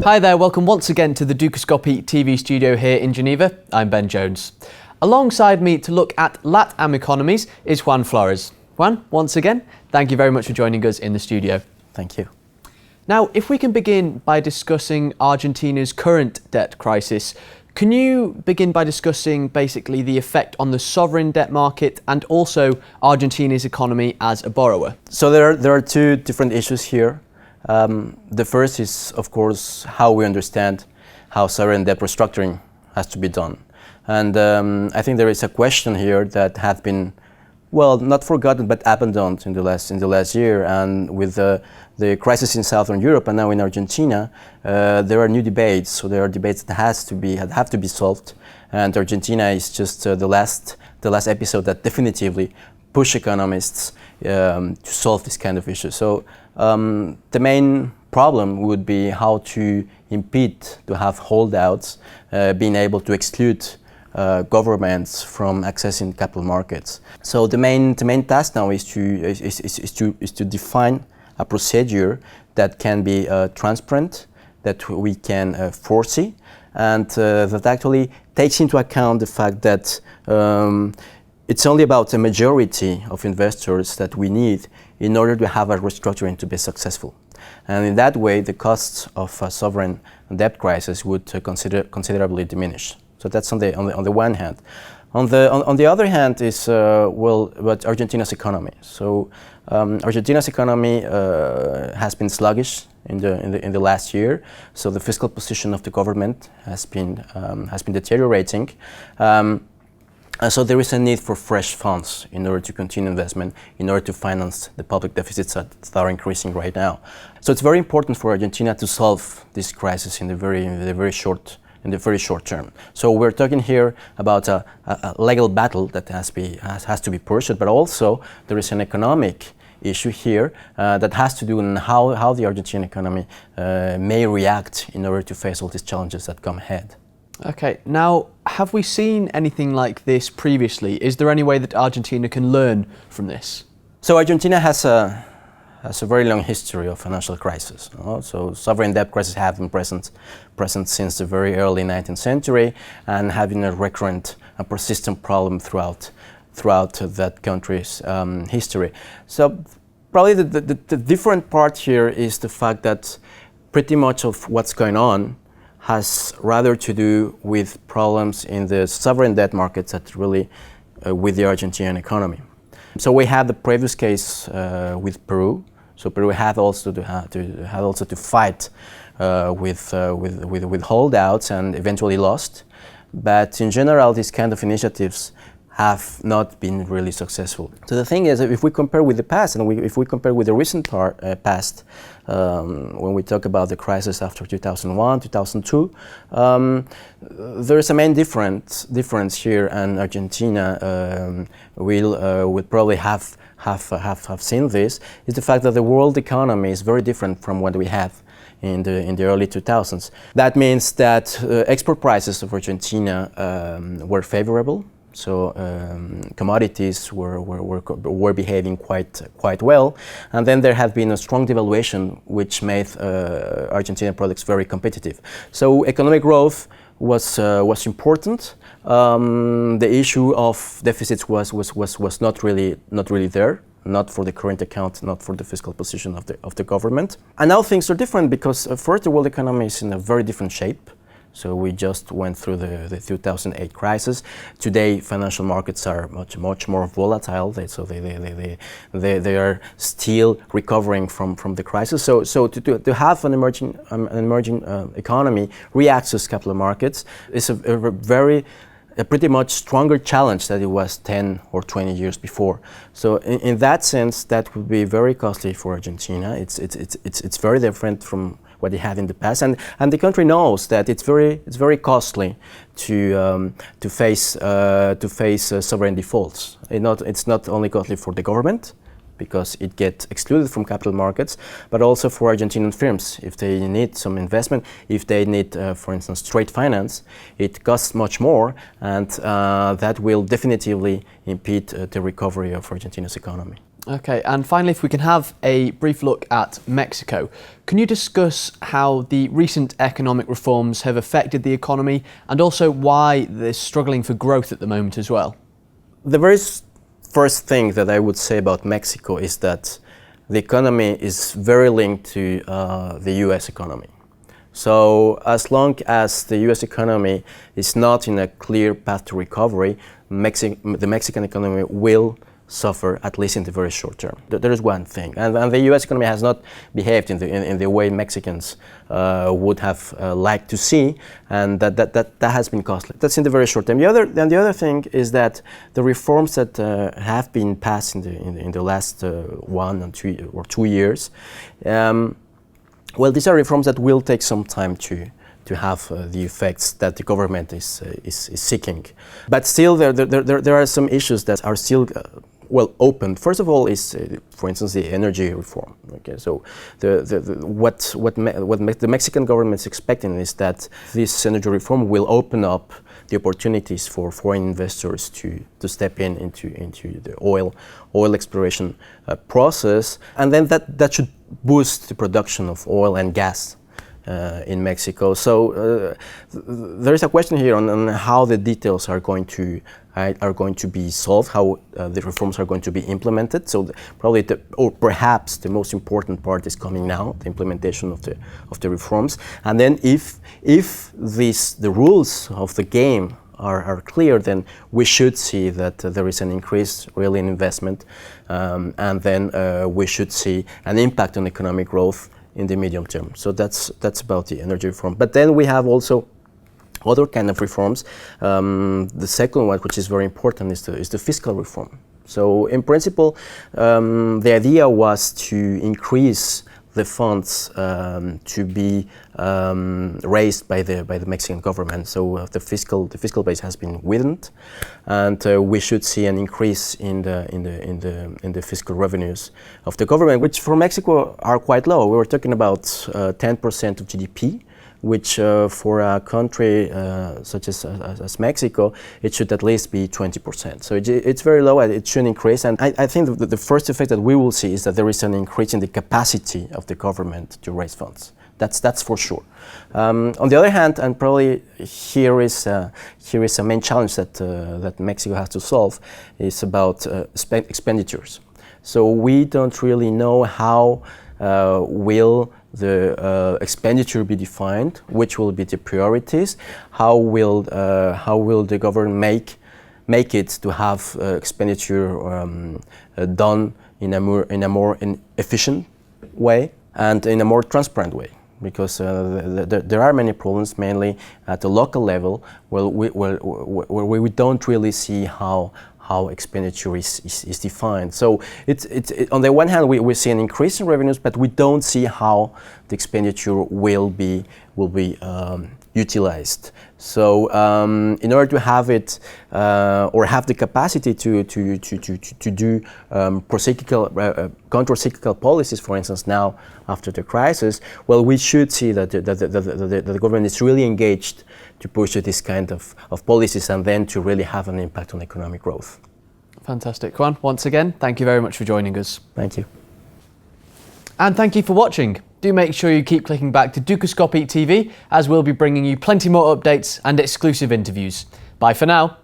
Hi there, welcome once again to the Dukascopy TV studio here in Geneva. I'm Ben Jones. Alongside me to look at LatAm economies is Juan Flores. Juan, once again, thank you very much for joining us in the studio. Thank you. Now, if we can begin by discussing Argentina's current debt crisis, can you begin by discussing basically the effect on the sovereign debt market and also Argentina's economy as a borrower? So there are two different issues here. The first is, of course, how we understand how sovereign debt restructuring has to be done. And I think there is a question here that has been, well, not forgotten, but abandoned in the last year. And with the crisis in Southern Europe and now in Argentina, there are new debates. So there are debates that have to be solved. And Argentina is just the last episode that definitively push economists to solve this kind of issue. So the main problem would be how to impede to have holdouts being able to exclude governments from accessing capital markets. So the main task now is to define a procedure that can be transparent, that we can foresee, and that actually takes into account the fact that it's only about a majority of investors that we need in order to have a restructuring to be successful. And in that way, the costs of a sovereign debt crisis would considerably diminish. So that's on the one hand. On the other hand is about Argentina's economy. So Argentina's economy has been sluggish in the last year. So the fiscal position of the government has been deteriorating. So there is a need for fresh funds in order to continue investment, in order to finance the public deficits that are increasing right now. So it's very important for Argentina to solve this crisis in the very short term. So we're talking here about a legal battle that has to be pursued, but also there is an economic issue here that has to do with how the Argentine economy may react in order to face all these challenges that come ahead. Okay, now have we seen anything like this previously? Is there any way that Argentina can learn from this? So Argentina has a very long history of financial crisis. So sovereign debt crises have been present since the very early 19th century and have been a recurrent and persistent problem throughout that country's history. So probably the different part here is the fact that pretty much of what's going on has rather to do with problems in the sovereign debt markets that really with the Argentine economy. So we had the previous case with Peru. So Peru had also to fight with holdouts and eventually lost. But in general, these kind of initiatives have not been really successful. So the thing is, if we compare with the past, and if we compare with the recent past, when we talk about the crisis after 2001, 2002, there is a main difference here, and Argentina would probably have seen this, is the fact that the world economy is very different from what we have in the early 2000s. That means that export prices of Argentina were favorable. So commodities were behaving quite well, and then there have been a strong devaluation which made Argentinian products very competitive. So economic growth was important. The issue of deficits was not really there. Not for the current account, not for the fiscal position of the government. And now things are different because first the world economy is in a very different shape. So we just went through the 2008 crisis. Today, financial markets are much more volatile. They are still recovering from the crisis. So to have an emerging economy reaccess capital markets is a pretty much stronger challenge than it was 10 or 20 years before. So in that sense, that would be very costly for Argentina. It's very different from what they had in the past, and the country knows that it's very costly to face sovereign defaults. It's not only costly for the government, because it gets excluded from capital markets, but also for Argentinian firms. If they need some investment, if they need, for instance, trade finance, it costs much more, and that will definitively impede the recovery of Argentina's economy. Okay, and finally, if we can have a brief look at Mexico, can you discuss how the recent economic reforms have affected the economy and also why they're struggling for growth at the moment as well? The very first thing that I would say about Mexico is that the economy is very linked to the US economy. So as long as the US economy is not in a clear path to recovery, the Mexican economy will suffer, at least in the very short term. There is one thing, and the U.S. economy has not behaved in the way Mexicans would have liked to see, and that has been costly. That's in the very short term. The other thing is that the reforms that have been passed in the last 1 or 2 years, well, these are reforms that will take some time to have the effects that the government is seeking. But still, there are some issues that are still well open. First of all, is for instance the energy reform. Okay, so what the Mexican government is expecting is that this energy reform will open up the opportunities for foreign investors to step into the oil exploration process, and then that should boost the production of oil and gas in Mexico. So there is a question here on how the details are going to be solved, how the reforms are going to be implemented. So probably, or perhaps the most important part is coming now, the implementation of the reforms. And then if the rules of the game are clear, then we should see that there is an increase really in investment, and then we should see an impact on economic growth in the medium term. So that's about the energy reform. But then we have also other kind of reforms. The second one, which is very important, is the fiscal reform. So in principle, the idea was to increase the funds to be raised by the Mexican government. So the fiscal base has been widened, and we should see an increase in the fiscal revenues of the government, which for Mexico are quite low. We were talking about 10% of GDP, which for a country such as Mexico, it should at least be 20%. So it's very low, and it should increase. And I think the first effect that we will see is that there is an increase in the capacity of the government to raise funds. That's for sure. On the other hand, and probably here is a main challenge that Mexico has to solve, is about expenditures. So we don't really know how will the expenditure be defined, which will be the priorities, how will the government make it to have expenditure done in a more efficient way and in a more transparent way, because there are many problems, mainly at the local level, where we don't really see how expenditure is defined. So it's on the one hand we see an increase in revenues, but we don't see how the expenditure will be utilized. So in order to have it or have the capacity to do counter-cyclical policies, for instance, now after the crisis, well, we should see that the government is really engaged to push this kind of policies and then to really have an impact on economic growth. Fantastic. Juan, once again, thank you very much for joining us. Thank you. And thank you for watching. Do make sure you keep clicking back to Dukascopic TV, as we'll be bringing you plenty more updates and exclusive interviews. Bye for now.